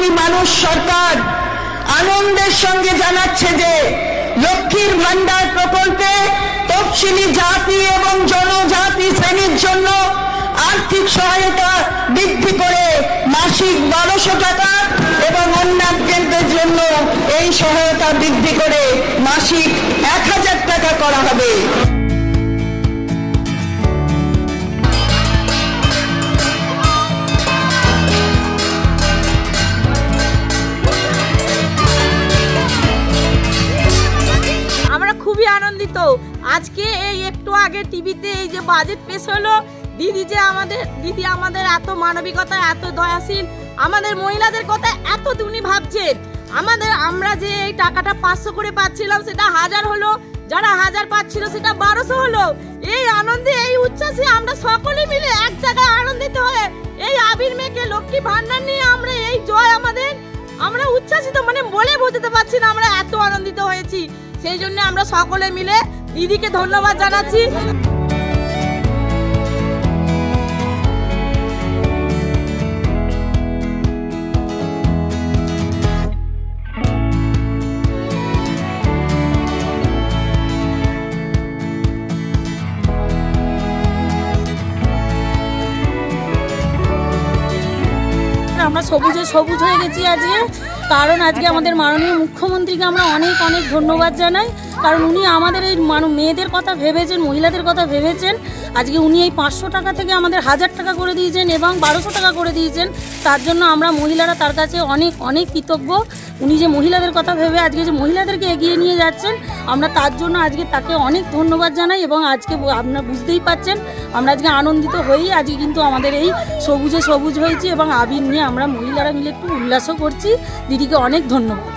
কোটি মানুষ সরকার আনন্দের সঙ্গে জানাচ্ছে যে লক্ষ্মীর ভান্ডার প্রকল্পে তফসিলি জাতি এবং জনজাতি শ্রেণীর জন্য আর্থিক সহায়তা বৃদ্ধি করে মাসিক 1200 টাকা এবং অন্যান্যদের জন্য এই সহায়তা বৃদ্ধি করে মাসিক 1000 টাকা করা হবে। খুবই আনন্দিত। আজকে এই একটু আগে টিভিতে এই যে বাজেট পেশ হলো, দিদি আমাদের এত মানবিকতা, এত দয়াশীল, আমাদের মহিলাদের কথা এত উনি ভাবছেন। আমরা যে এই টাকাটা 500 করে পাচ্ছিলাম সেটা 1000 হলো, যারা 1000 পাচ্ছিল সেটা 1200 হলো। এই আনন্দে, এই উচ্ছ্বাসে আমরা সকলে মিলে এক জায়গায় আনন্দিত হয়ে এই আবির মেয়েকে লক্ষ্মী ভান্ডার নিয়ে আমরা এই জয় আমরা উচ্ছ্বাসিত, মানে বলে বোঝাতে পারছি না, আমরা এত আনন্দিত হয়েছি। সেই জন্য আমরা সকলে মিলে দিদিকে ধন্যবাদ জানাচ্ছি। আমরা সবুজে সবুজ হয়ে গেছি আজকে, কারণ আজকে আমাদের মাননীয় মুখ্যমন্ত্রীকে আমরা অনেক অনেক ধন্যবাদ জানাই, কারণ উনি আমাদের এই মেয়েদের কথা ভেবেছেন, মহিলাদের কথা ভেবেছেন। আজকে উনি এই 500 টাকা থেকে আমাদের 1000 টাকা করে দিয়েছেন এবং 1200 টাকা করে দিয়েছেন। তার জন্য আমরা মহিলারা তার কাছে অনেক অনেক কৃতজ্ঞ। উনি যে মহিলাদের কথা ভেবে আজকে যে মহিলাদেরকে এগিয়ে নিয়ে যাচ্ছেন, আমরা তার জন্য আজকে তাকে অনেক ধন্যবাদ জানাই। এবং আজকে আপনারা বুঝতেই পাচ্ছেন আমরা আজকে আনন্দিত হই। আজকে কিন্তু আমাদের এই সবুজে সবুজ হয়েছি এবং আবির নিয়ে আমরা মহিলারা মিলে একটু উল্লাসও করছি। দিদিকে অনেক ধন্যবাদ।